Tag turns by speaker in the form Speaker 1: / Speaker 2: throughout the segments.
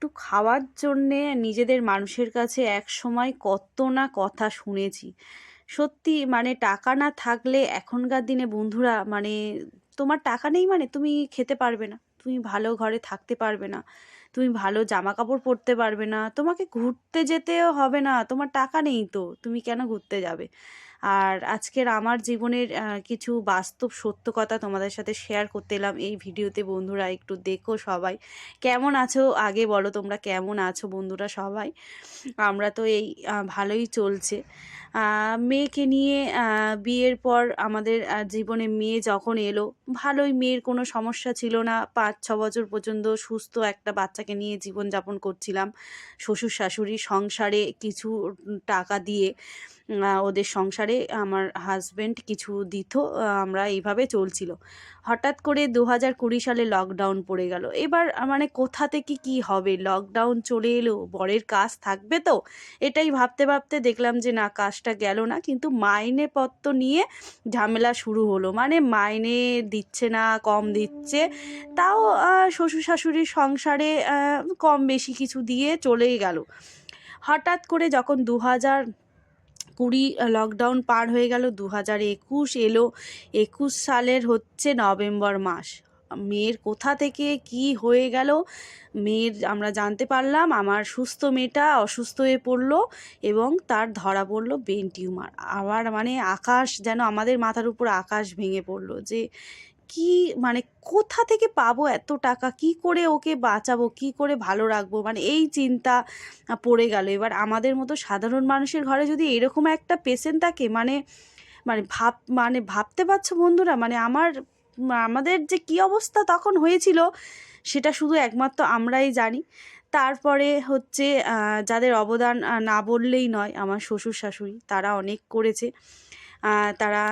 Speaker 1: একটু খাওয়ার জন্যে নিজেদের মানুষের কাছে একসময় কত না কথা শুনেছি। সত্যি মানে টাকা না থাকলে এখনকার দিনে বন্ধুরা মানে তোমার টাকা নেই মানে তুমি খেতে পারবে না, তুমি ভালো ঘরে থাকতে পারবে না, তুমি ভালো জামা কাপড় পরতে পারবে না, তোমাকে ঘুরতে যেতেও হবে না, তোমার টাকা নেই তো তুমি কেন ঘুরতে যাবে? আর আজকের আমার জীবনের কিছু বাস্তব সত্য কথা তোমাদের সাথে শেয়ার করতে এলাম এই ভিডিওতে। বন্ধুরা একটু দেখো সবাই। কেমন আছো আগে বলো, তোমরা কেমন আছো বন্ধুরা সবাই? আমরা তো এই ভালোই চলছে। মেয়েকে নিয়ে বিয়ের পর আমাদের জীবনে মেয়ে যখন এলো, ভালোই, মেয়ের কোনো সমস্যা ছিল না। 5-6 বছর পর্যন্ত সুস্থ একটা বাচ্চাকে নিয়ে জীবনযাপন করছিলাম। শ্বশুর শাশুড়ি সংসারে কিছু টাকা দিয়ে ওদের সংসারে আমার হাজব্যান্ড কিছু দিত, আমরা এইভাবে চলছিল। হঠাৎ করে 2020 সালে লকডাউন পড়ে গেল। এবার মানে কোথা থেকে কি হবে, লকডাউন চলে এলো, বরের কাজ থাকবে তো, এটাই ভাবতে ভাবতে দেখলাম যে না, কাজটা গেল না, কিন্তু মাইনেপত্র নিয়ে ঝামেলা শুরু হলো। মানে মাইনে দিচ্ছে না, কম দিচ্ছে, তাও শ্বশুর শাশুড়ির সংসারে কম বেশি কিছু দিয়ে চলেই গেল। হঠাৎ করে যখন 2020 লকডাউন পার হয়ে গেল, 2021 এলো। 21 সালের হচ্ছে নভেম্বর মাস। মেয়ের কোথা থেকে কি হয়ে গেল, মেয়ের আমরা জানতে পারলাম আমার সুস্থ মেয়েটা অসুস্থ হয়ে পড়লো এবং তার ধরা পড়লো ব্রেন টিউমার। আবার মানে আকাশ, যেন আমাদের মাথার উপর আকাশ ভেঙে পড়লো যে কি মানে কোথা থেকে পাবো এত টাকা, কি করে ওকে বাঁচাবো, কি করে ভালো রাখবো, মানে এই চিন্তা পড়ে গেল। এবার আমাদের মতো সাধারণ মানুষের ঘরে যদি এরকম একটা পেশেন্ট থাকে, মানে মানে ভাবতে পারছো বন্ধুরা, মানে আমাদের যে কি অবস্থা তখন হয়েছিল সেটা শুধু একমাত্র আমরাই জানি। তারপরে হচ্ছে যাদের অবদান না বললেই নয়, আমার শ্বশুর শাশুড়ি, তারা অনেক করেছে। তারা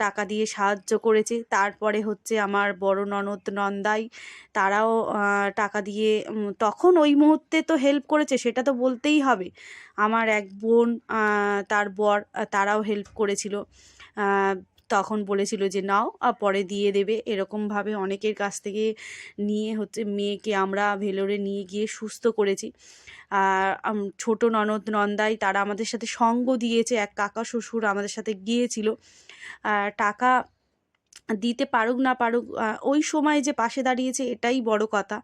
Speaker 1: টাকা দিয়ে সাহায্য করেছে। তারপরে হচ্ছে আমার বড় ননদ নন্দাই, তারাও টাকা দিয়ে তখন ওই মুহূর্তে তো হেল্প করেছে, সেটা তো বলতেই হবে। আমার এক বোন, তার বর, তারাও হেল্প করেছিল। তখন বলেছিল যে নাও, পরে দিয়ে দেবে, এরকমভাবে অনেকের কাছ থেকে নিয়ে হচ্ছে মেয়েকে আমরা ভেলোরে নিয়ে গিয়ে সুস্থ করেছি। আর ছোট ননদ নন্দাই, তারা আমাদের সাথে সঙ্গ দিয়েছে। এক কাকা শ্বশুর আমাদের সাথে গিয়েছিল। টাকা দিতে পারুক না পারুক, ওই সময় যে পাশে দাঁড়িয়েছে এটাই বড় কথা।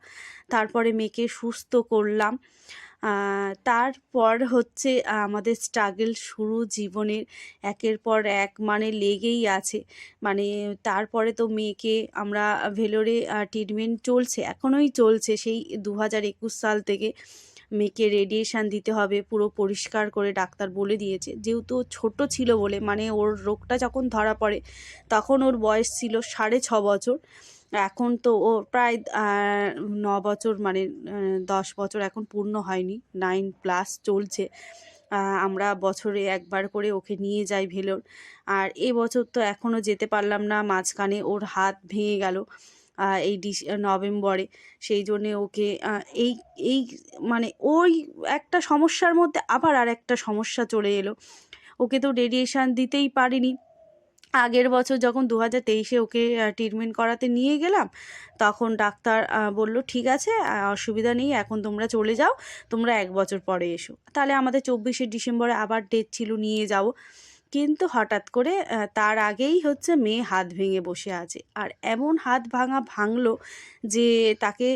Speaker 1: তারপরে মেয়েকে সুস্থ করলাম। তারপর হচ্ছে আমাদের স্ট্রাগল শুরু জীবনের, একের পর এক মানে লেগেই আছে। মানে তারপরে তো মেয়েকে আমরা ভেলোরে ট্রিটমেন্ট চলছে, এখনোই চলছে, সেই 2021 সাল থেকে। মেয়েকে রেডিয়েশান দিতে হবে, পুরো পরিষ্কার করে ডাক্তার বলে দিয়েছে। যেহেতু ছোট ছিল বলে, মানে ওর রোগটা যখন ধরা পড়ে তখন ওর বয়স ছিল 6.5 বছর। এখন তো ও প্রায় 9 বছর, মানে 10 বছর এখন পূর্ণ হয়নি, 9+ চলছে। আমরা বছরে একবার করে ওকে নিয়ে যাই ভেলোর। আর এবছর তো এখনও যেতে পারলাম না, মাঝখানে ওর হাত ভেঙে গেল এই নভেম্বরে। সেই জন্যে ওকে এই এই মানে ওই একটা সমস্যার মধ্যে আবার আর একটা সমস্যা চলে এলো। ওকে তো রেডিয়েশান দিতেই পারিনি। আগের বছর যখন 2023-এ ওকে ট্রিটমেন্ট করাতে নিয়ে গেলাম, তখন ডাক্তার বলল ঠিক আছে, অসুবিধা নেই, এখন তোমরা চলে যাও, তোমরা 1 বছর পরে এসো। তাহলে আমাদের 24শে ডিসেম্বরে আবার ডেট ছিল, নিয়ে যাব। কিন্তু হঠাৎ করে তার আগেই হচ্ছে মেয়ে হাত ভেঙে বসে আছে। আর এমন হাত ভাঙলো যে তাকে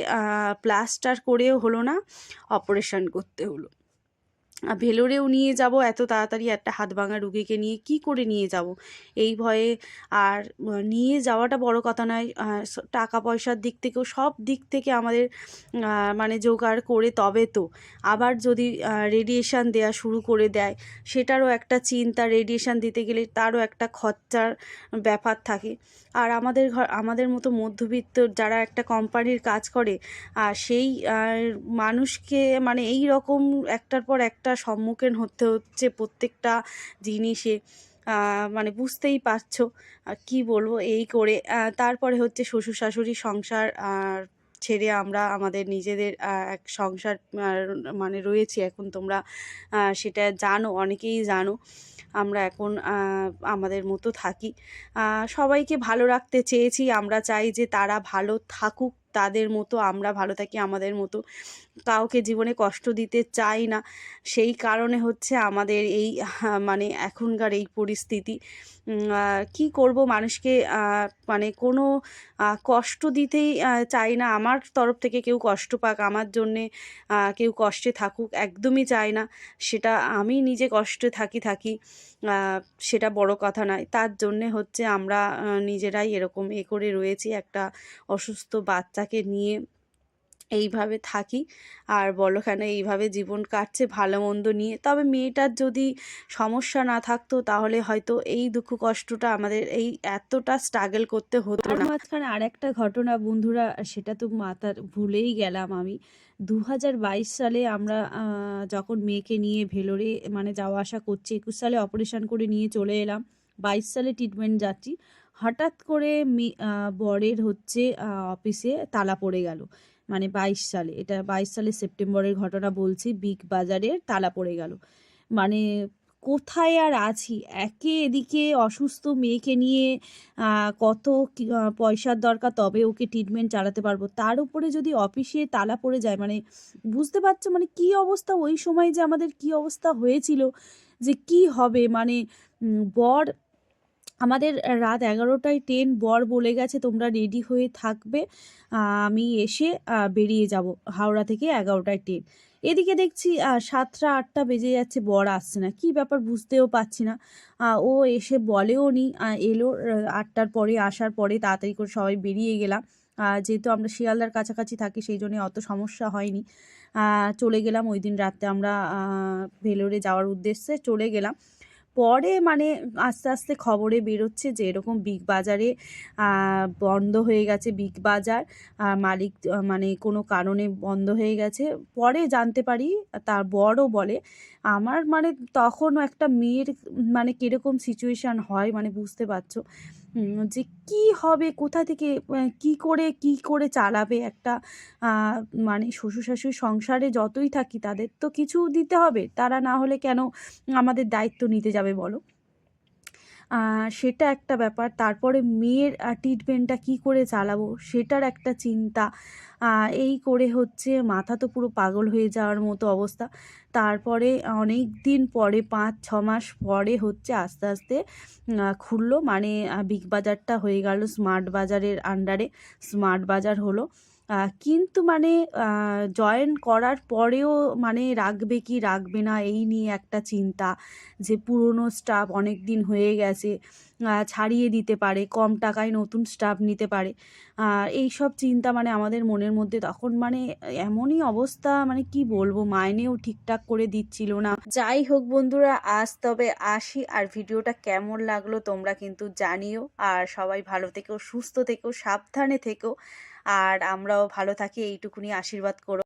Speaker 1: প্লাস্টার করেও হলো না, অপারেশন করতে হলো। ভেলোরেও নিয়ে যাব, এত তাড়াতাড়ি একটা হাত ভাঙা রুগীকে নিয়ে কি করে নিয়ে যাব, এই ভয়ে। আর নিয়ে যাওয়াটা বড় কথা নয়, টাকা পয়সার দিক থেকেও, সব দিক থেকে আমাদের মানে জোগাড় করে তবে তো। আবার যদি রেডিয়েশান দেওয়া শুরু করে দেয়, সেটারও একটা চিন্তা, রেডিয়েশান দিতে গেলে তারও একটা খরচার ব্যাপার থাকে। আর আমাদের মতো মধ্যবিত্ত যারা একটা কোম্পানির কাজ করে, সেই মানুষকে মানে এই রকম একটার পর একটা সম্মুখীন হতে হচ্ছে প্রত্যেকটা জিনিসে। মানে বুঝতেই পারছো কি বলবো, এই করে তারপরে হচ্ছে শ্বশুর শাশুড়ির সংসার ছেড়ে আমরা আমাদের নিজেদের এক সংসার মানে রয়েছি এখন। তোমরা সেটা জানো, অনেকেই জানো। আমরা এখন আমাদের মতো থাকি। সবাইকে ভালো রাখতে চেয়েছি, আমরা চাই যে তারা ভালো থাকুক, তাদের মতো আমরা ভালো থাকি আমাদের মতো, কাউকে জীবনে কষ্ট দিতে চাই না। সেই কারণে হচ্ছে আমাদের এই মানে এখনকার এই পরিস্থিতি। কি করব, মানুষকে মানে কোনো কষ্ট দিতেই চাই না। আমার তরফ থেকে কেউ কষ্ট পাক, আমার জন্যে কেউ কষ্টে থাকুক একদমই চাই না। সেটা আমি নিজে কষ্টে থাকি, আ সেটা বড় কথা নয়। তার জন্যে হচ্ছে আমরা নিজেরাই এরকম করে রয়েছি, একটা অসুস্থ বাচ্চাকে নিয়ে এইভাবে থাকি। আর বলো কেন, এইভাবে জীবন কাটছে ভালো মন্দ নিয়ে। তবে মেয়েটার যদি সমস্যা না থাকতো তাহলে হয়তো এই দুঃখ কষ্টটা আমাদের এই এতটা স্ট্রাগল করতে হতো
Speaker 2: তার
Speaker 1: না।
Speaker 2: মাঝখানে আরেকটা ঘটনা বন্ধুরা, সেটা তো মাথার ভুলেই গেলাম আমি। ২০২২ সালে আমরা যখন মেয়েকে নিয়ে ভেলোরে মানে যাওয়া আসা করছি, ২১ সালে অপারেশন করে নিয়ে চলে এলাম। ২২ সালে ট্রিটমেন্ট যাচ্ছি। হঠাৎ করে বরের হচ্ছে অফিসে তালা পড়ে গেল। মানে ২২ সালে, এটা ২২ সালের সেপ্টেম্বরের ঘটনা বলছি, বিগ বাজারে তালা পড়ে গেল। মানে কোথায় আর আছি? এদিকে অসুস্থ মেয়েকে নিয়ে কত পয়সার দরকার, তবে ওকে ট্রিটমেন্ট চালাতে পারবো। তার উপরে যদি অফিসে তালা পড়ে যায়, মানে বুঝতে পারছো মানে কি অবস্থা ওই সময়, যে আমাদের কি অবস্থা হয়েছিল, যে কি হবে। মানে বর আমাদের রাত ১১টায় ট্রেন, বর বলে গেছে তোমরা রেডি হয়ে থাকবে, আমি এসে বেরিয়ে যাব, হাওড়া থেকে ১১টায় ট্রেন। এদিকে দেখছি ৭টা ৮টা বেজে যাচ্ছে, বর আসছে না, কি ব্যাপার বুঝতেও পারছি না। ও এসে বলেও নি, এলো ৮টার পরে, আসার পরে তাড়াতাড়ি করে সবাই বেরিয়ে গেলাম। যেহেতু আমরা শিয়ালদার কাছাকাছি থাকি সেই জন্য অত সমস্যা হয়নি। চলে গেলাম ওই দিন রাতে আমরা ভেলোরে যাওয়ার উদ্দেশ্যে চলে গেলাম। পরে মানে আস্তে আস্তে খবরে বেরোচ্ছে যে এরকম বিগ বাজারে বন্ধ হয়ে গেছে, বিগ বাজার মালিক মানে কোনো কারণে বন্ধ হয়ে গেছে। পরে জানতে পারি, তার বরও বলে। আমার মানে তখনও একটা মেয়ের মানে কীরকম সিচুয়েশান হয় মানে বুঝতে পারছো, যে কি হবে, কোথা থেকে কি করে চালাবে একটা মানে শ্বশুর শাশুড়ি সংসারে যতই থাকি তাদের তো কিছু দিতে হবে, তারা না হলে কেন আমাদের দায়িত্ব নিতে যাবে বলো? সেটা একটা ব্যাপার। তারপরে মেয়ের ট্রিটমেন্টটা কী করে চালাবো সেটার একটা চিন্তা। এই করে হচ্ছে মাথা তো পুরো পাগল হয়ে যাওয়ার মতো অবস্থা। তারপরে অনেক দিন পরে ৫-৬ মাস পরে হচ্ছে আস্তে আস্তে খুললো, মানে বিগ বাজারটা হয়ে গেল স্মার্ট বাজারের আন্ডারে, স্মার্ট বাজার হলো। কিন্তু মানে জয়েন করার পরেও মানে রাখবে কি রাখবে না এই নিয়ে একটা চিন্তা, যে পুরনো স্টাফ অনেক দিন হয়ে গেছে, ছাড়িয়ে দিতে পারে, কম টাকায় নতুন স্টাফ নিতে পারে। এইসব চিন্তা মানে আমাদের মনের মধ্যে তখন মানে এমনই অবস্থা, মানে কি বলবো, মাইনেও ঠিকঠাক করে দিচ্ছিল না। যাই হোক বন্ধুরা, আজ তবে আসি। আর ভিডিওটা কেমন লাগলো তোমরা কিন্তু জানিও। আর সবাই ভালো থেকো, সুস্থ থেকো, সাবধানে থেকো। আর আমরাও ভালো থাকি এইটুকুনি আশীর্বাদ করো।